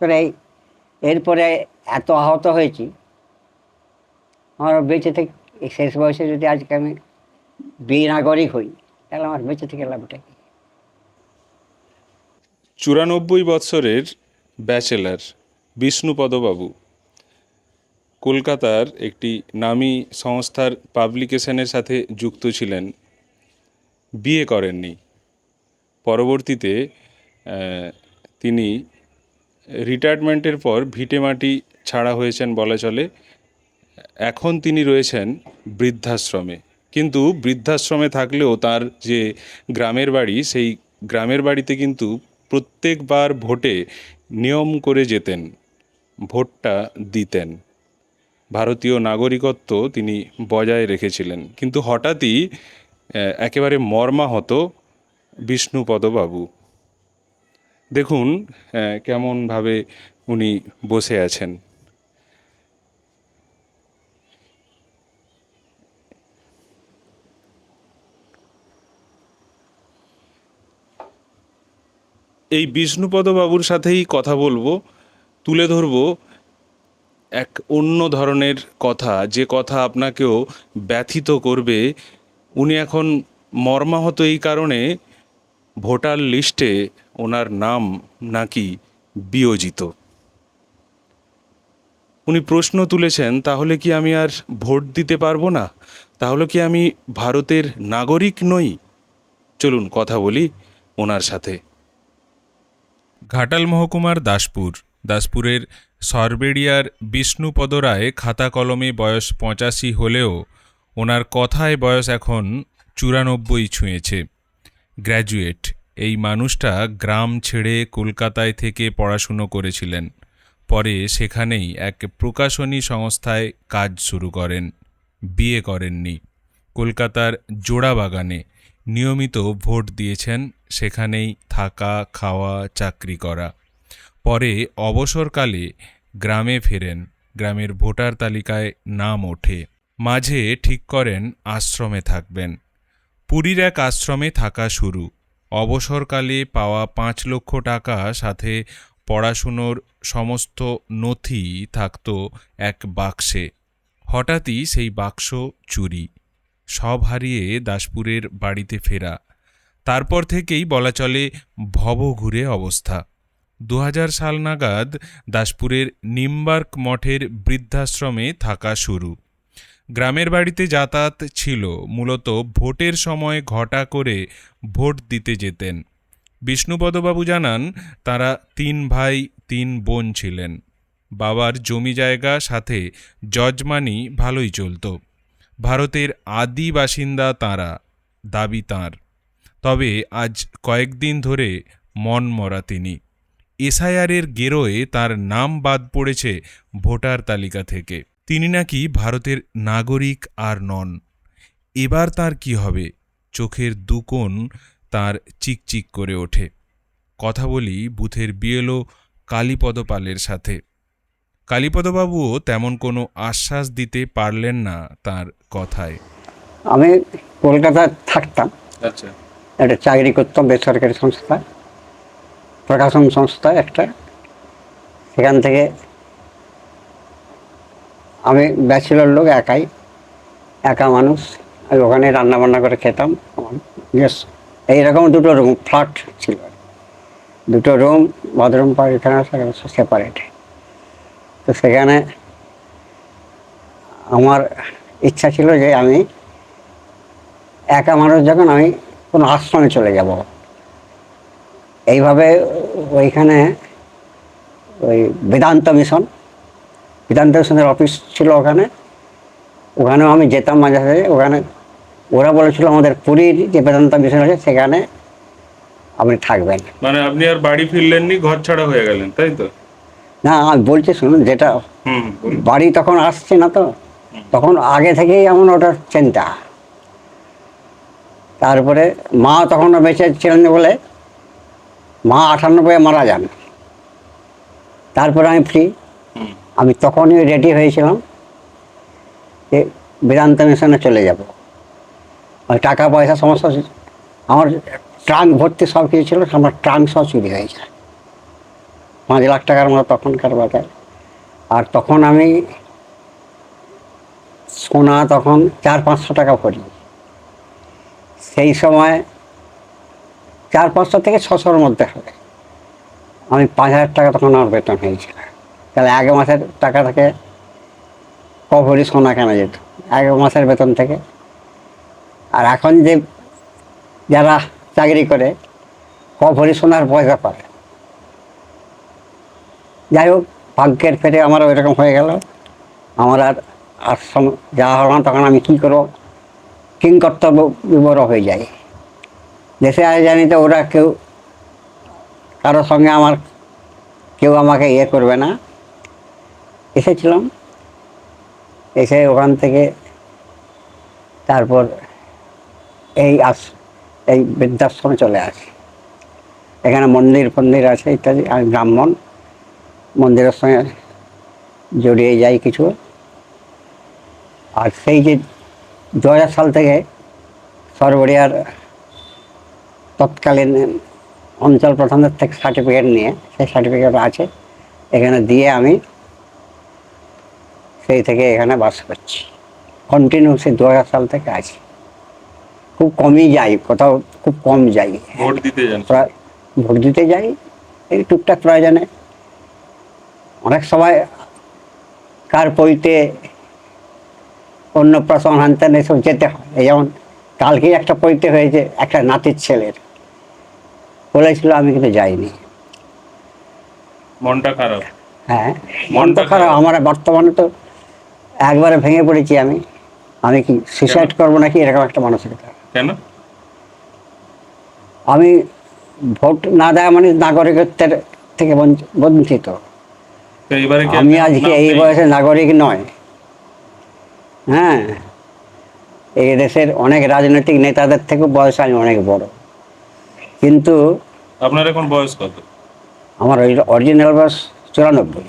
করে এরপরে এত আহত হয়েছি, আমার বেঁচে থেকে এই শেষ বয়সে যদি আজকে আমি নাগরিক হই, তাহলে আমার বেঁচে থেকে লাভটা কি? 94 বৎসরের ব্যাচেলার বিষ্ণুপদবাবু কলকাতার একটি নামী সংস্থার পাবলিকেশনের সাথে যুক্ত ছিলেন। বিয়ে করেননি। পরবর্তীতে তিনি রিটায়ারমেন্টের পর ভিটেমাটি ছাড়া হয়েছেন বলা চলে। এখন তিনি রয়েছেন বৃদ্ধাশ্রমে, কিন্তু বৃদ্ধাশ্রমে থাকলেও তার যে গ্রামের বাড়ি, সেই গ্রামের বাড়িতে কিন্তু প্রত্যেকবার ভোটে নিয়ম করে যেতেন, ভোটটা দিতেন। ভারতীয় নাগরিকত্ব তিনি বজায় রেখেছিলেন। কিন্তু হঠাৎই একেবারে মর্মাহত বিষ্ণুপদবাবু। দেখুন কেমনভাবে উনি বসে আছেন। এই বিষ্ণুপদবাবুর সাথেই কথা বলবো, তুলে ধরবো এক অন্য ধরনের কথা, যে কথা আপনাকেও ব্যথিত করবে। উনি এখন মর্মাহত এই কারণে, ভোটার লিস্টে ওনার নাম নাকি বিয়োজিত। উনি প্রশ্ন তুলেছেন, তাহলে কি আমি আর ভোট দিতে পারবো না? তাহলে কি আমি ভারতের নাগরিক নই? চলুন কথা বলি ওনার সাথে। ঘাটাল মহকুমার দাসপুরের সরবেড়িয়ার বিষ্ণুপদ রায় খাতা কলমে বয়স 85 হলেও ওনার কথায় বয়স এখন 94 ছুঁয়েছে। গ্র্যাজুয়েট এই মানুষটা গ্রাম ছেড়ে কলকাতায় থেকে পড়াশুনো করেছিলেন। পরে সেখানেই এক প্রকাশনী সংস্থায় কাজ শুরু করেন। বিয়ে করেননি। কলকাতার জোড়াবাগানে নিয়মিত ভোট দিয়েছেন, সেখানেই থাকা, খাওয়া, চাকরি করা। পরে অবসরকালে গ্রামে ফেরেন। গ্রামের ভোটার তালিকায় নাম ওঠে। মাঝে ঠিক করেন আশ্রমে থাকবেন। পুরীর এক আশ্রমে থাকা শুরু। অবসরকালে পাওয়া 5 লক্ষ টাকা, সাথে পড়াশুনোর সমস্ত নথি থাকত এক বাক্সে। হঠাৎই সেই বাক্স চুরি। সব হারিয়ে দাসপুরের বাড়িতে ফেরা। তারপর থেকেই বলা চলে ভবঘুরে অবস্থা। 2000 সাল নাগাদ দাসপুরের নিমবার্ক মঠের বৃদ্ধাশ্রমে থাকা শুরু। গ্রামের বাড়িতে যাতায়াত ছিল মূলত ভোটের সময় ঘটা করে ভোট দিতে যেতেন। বিষ্ণুপদবাবু জানান, তারা 3 ভাই 3 বোন ছিলেন। বাবার জমি জায়গা সাথে যজমানি ভালোই চলত। ভারতের আদি বাসিন্দা তাঁরা, দাবি তাঁর। তবে আজ কয়েকদিন ধরে মনমরা তিনি। এসআইআরের গেরোয় তার নাম বাদ পড়েছে ভোটার তালিকা থেকে। তিনি নাকি ভারতের নাগরিক আর নন। এবার তার কি হবে? চোখের দুকোণ তার চিকচিক করে ওঠে। কথা বলি বুথের বিএলও কালীপদ পালের সাথে। কালীপদবাবুও তেমন কোনো আশ্বাস দিতে পারলেন না তার কথায়। আমি কলকাতায় থাকতাম, আচ্ছা, একটা চাকরি করতাম বেসরকারি সংস্থা, প্রকাশন সংস্থা একটা। সেখান থেকে আমি ব্যাচেলর লোক, একা মানুষ। আমি ওখানে রান্নাবান্না করে খেতাম। আমার এইরকম 2টো রুম, ফ্ল্যাট ছিল, 2টো রুম, বাথরুম, পায়খানা সেপারেট। তো সেখানে আমার ইচ্ছা ছিল যে আমি একা মানুষ, যখন আমি কোনো আশ্রমে চলে যাব। এইভাবে ওইখানে ওই বেদান্ত মিশনের অফিস ছিল ওখানেও আমি যেতাম মাঝে সাঝে। ওখানে ওরা বলেছিল আমাদের পুরীর যে বেদান্ত মিশন আছে সেখানে আপনি থাকবেন। মানে আপনি আর বাড়ি ফিরলেননি, ঘর ছাড়া হয়ে গেলেন, তাই তো? না, আমি বলছি শুনুন, যেটা বাড়ি তখন আসছে না, তো তখন আগে থেকেই এমন ওটার চিন্তা। তারপরে মা তখনও বেঁচে ছিলেন বলে, মা 98 মারা যান। তারপরে আমি ফ্রি। আমি তখনই রেডি হয়েছিলাম যে বেদান্ত মিশনে চলে যাব। ওই টাকা পয়সা সমস্যা, আমার ট্রাঙ্ক ভর্তি সব কিছু ছিল, আমার ট্রাঙ্ক সব চুরি হয়েছে। 5 লাখ টাকার মতো তখনকার বাজার। আর তখন আমি সোনা তখন 400-500 টাকা ভরি। সেই সময় 400-500 থেকে 600-র মধ্যে হবে। আমি 5,000 টাকা তখন আমার বেতন হয়েছিল। তাহলে 1 মাসের টাকা থেকে ক ভরি সোনা কেনা যেত 1 মাসের বেতন থেকে। আর এখন যে যারা চাকরি করে ক ভরি সোনার পয়সা পায়। যাই হোক, ভাগ্যের ফেরে আমার ওইরকম হয়ে গেল। আমার আর যাওয়া হলো না। তখন আমি কী করবো, কিংকর্তব্য বিবর হয়ে যায়। দেশে আয় জানি তো ওরা কেউ কারোর সঙ্গে কেউ আমাকে ইয়ে করবে না। এসেছিলাম, এসে ওখান থেকে তারপর এই বৃদ্ধাশ্রমে চলে আসি। এখানে মন্দির ফন্দির আছে ইত্যাদি। আমি ব্রাহ্মণ, মন্দিরের সঙ্গে জড়িয়ে যাই কিছু। আর সেই যে 2000 সাল থেকে সরবরিয়ার তৎকালীন অঞ্চল প্রধানের থেকে সার্টিফিকেট নিয়ে, সেই সার্টিফিকেট আছে এখানে দিয়ে আমি সেই থেকে এখানে বাস করছি। কন্টিনিউ সেই 2000 সাল থেকে আছি। খুব কমই যাই, কোথাও খুব কম যাই। ভোট দিতে যান? ভোট দিতে যাই এই টুকটাক প্রয়োজনে। অনেক সময় কার পৈতে অন্নপ্রাশন হানতেন এসব যেতে হয়। এই যেমন কালকেই একটা পৈতে হয়েছে একটা নাতির ছেলের, বলেছিল, আমি কিন্তু যাইনি। মনটা খারাপ? হ্যাঁ, মনটা খারাপ। আমার বর্তমানে তো একবারে ভেঙে পড়েছি আমি। আমি কি সুইসাইড করবো নাকি এরকম একটা মানসিকতা। কেন? আমি ভোট না দেওয়া মানে নাগরিকত্বের থেকে বঞ্চিত। তো এবারে কি আমি আজকে এই বয়সে নাগরিক নয়। হ্যাঁ, এই দেশের অনেক রাজনৈতিক নেতাদের থেকে বয়স আমি অনেক বড়। কিন্তু আপনার এখন বয়স কত? আমার অরিজিনাল বয়স 94।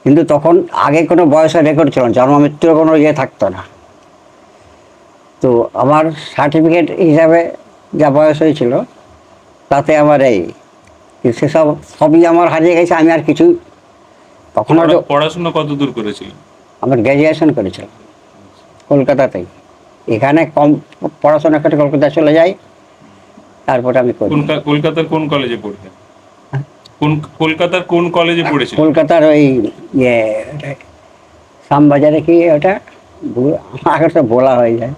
কিন্তু তখন আগে কোনো বয়সের রেকর্ড ছিল না, জন্ম মৃত্যুর কোনো ইয়ে থাকতো না। তো আমার সার্টিফিকেট হিসাবে যা বয়স হয়েছিল তাতে আমার সেসব সবই আমার হারিয়ে গেছে। আমি আর কিছু তখন হয়তো পড়াশোনা কত দূর করেছিল? আমার গ্র্যাজুয়েশন করেছিলাম কলকাতাতেই। এখানে কম পড়াশোনা করে কলকাতা চলে যাই, তারপরে আমি করি। কলকাতার কোন কলেজে পড়তেন? কলকাতার কোন কলেজে পড়েছিলেন? কলকাতার ওই ইয়ে শ্যামবাজারে কি ওটা, আমাকে তো বলা হয়ে যায়।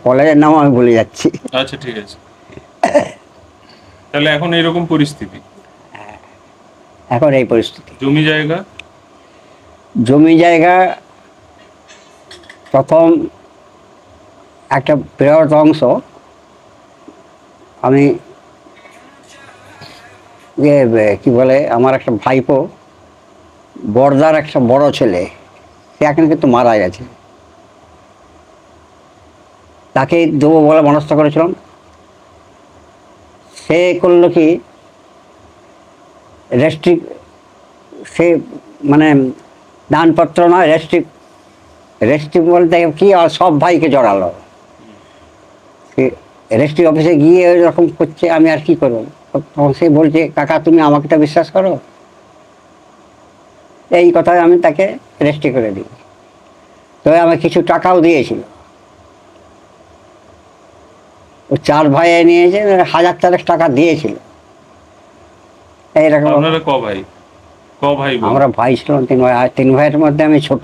কলেজের নাম আমি ভুলে যাচ্ছি। আচ্ছা, ঠিক আছে। তাহলে এখন এরকম পরিস্থিতি? এখন এই পরিস্থিতি। জমি জায়গা প্রথম একটা বৃহৎ অংশ আমি কি বলে, আমার একটা ভাইপো বড়দার একটা বড় ছেলে, সে এখন কিন্তু মারা গেছে। তাকে দেবো বলে মনস্থ করেছিলাম। সে করলো কি, সে মানে দানপত্র নয়, রেস্ট্রিক্ট বলতে কি, আর সব ভাইকে জড়ালো। সে রেস্ট্রি অফিসে গিয়ে এরকম করছে, আমি আর কি করবো। তখন সে বলছে, কাকা তুমি আমাকে তো বিশ্বাস করো। এই কথায় আমি তাকে রেস্ট্রি করে দিই। তবে আমি কিছু টাকাও দিয়েছিল। ও 4 ভাই নিয়েছে, 1000 টাকা দিয়েছিল। এইরকম। আপনারা ক ভাই? আমরা ভাই ছিলাম 3 ভাই। আর 3 ভাইয়ের মধ্যে আমি ছোট।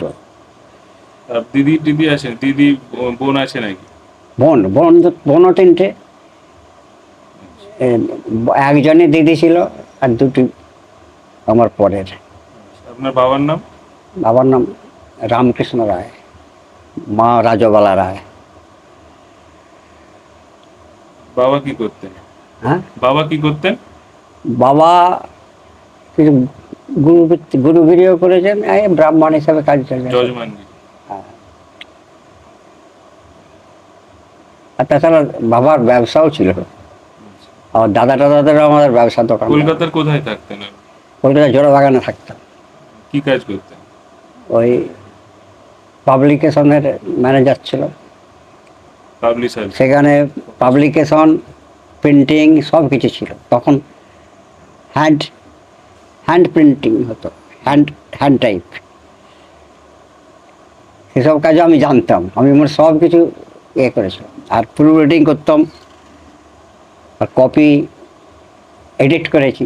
দিদি আছে? বোন আছে নাকি? বোনও 3টে। একজনই দিদি ছিল আর 2টি আমার পরের। আপনার বাবার নাম? বাবার নাম রামকৃষ্ণ রায়, মা রাজবালা রায়। বাবা কি করতেন? হ্যাঁ, বাবা কিছু গুরুগিরিও করেছেন, ব্রাহ্মণ হিসাবে কাজ চলে। যজমানজি? হ্যাঁ। আর তাছাড়া বাবার ব্যবসাও ছিল। আর দাদাদেরও আমাদের ব্যবসা দোকান। কলকাতার কোথায় থাকতেন? কলকাতা জোড়াবাগানে থাকতাম। কি কাজ করতেন? ওই পাবলিকেশনের ম্যানেজার ছিল। পাবলিশার। সেখানে পাবলিকেশন, প্রিন্টিং সব কিছু ছিল। তখন হ্যান্ড হ্যান্ড প্রিন্টিং হতো, হ্যান্ড হ্যান্ড টাইপ, সেসব কাজও আমি জানতাম। আমি আমার সব কিছু করেছিলাম। আর প্রুফ রিডিং করতাম, আর কপি এডিট করেছি।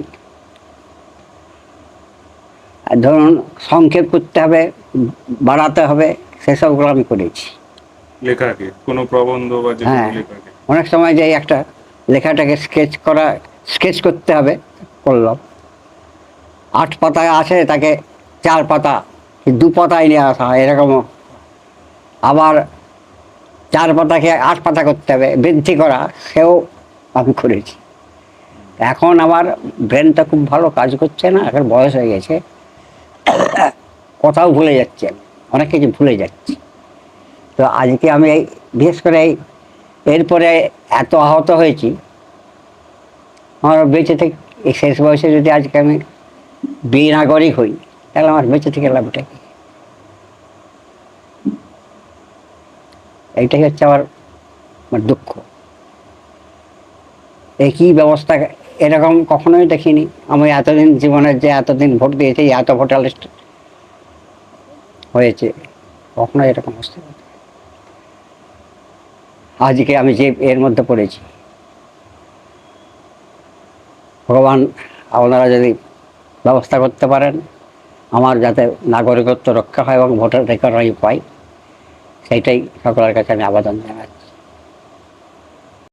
আর ধরুন সংক্ষেপ করতে হবে, বাড়াতে হবে, সেসবগুলো আমি করেছি। লেখাকে কোনো প্রবন্ধ বা যে কোনো হ্যাঁ, লেখাকে। অনেক সময় যে একটা লেখাটাকে স্কেচ করতে হবে, করলাম। 8 পাতায় আছে, তাকে 4 পাতা কি 2 পাতায় নিয়ে আসা হয়, এরকমও। আবার 4 পাতাকে 8 পাতা করতে হবে, বৃদ্ধি করা, সেও আমি করেছি। এখন আমার ব্রেনটা খুব ভালো কাজ করছে না, এখন বয়স হয়ে গেছে, কথাও ভুলে যাচ্ছে, অনেক কিছু ভুলে যাচ্ছি। তো আজকে আমি বিশেষ করে এরপরে এত আহত হয়েছি, আমার বেঁচে থেকে এই শেষ বয়সে যদি আজকে আমি বেনাগরিক হই, তাহলে আমার বেঁচে থেকে লাভটা কি? এইটাই হচ্ছে আমার দুঃখ। একই ব্যবস্থা এরকম কখনোই দেখিনি আমি এতদিন জীবনের, যে এতদিন ভোট দিয়েছি, এত ভোটার লিস্ট হয়েছে, কখনো এরকম অবস্থা হয়নি। আজকে আমি যে এর মধ্যে পড়েছি, ভগবান আপনারা যদি ব্যবস্থা করতে পারেন আমার যাতে নাগরিকত্ব রক্ষা হয় এবং ভোটার রেকর্ড আমি পাই, সেইটাই সকলের কাছে আমি আবেদন জানাচ্ছি।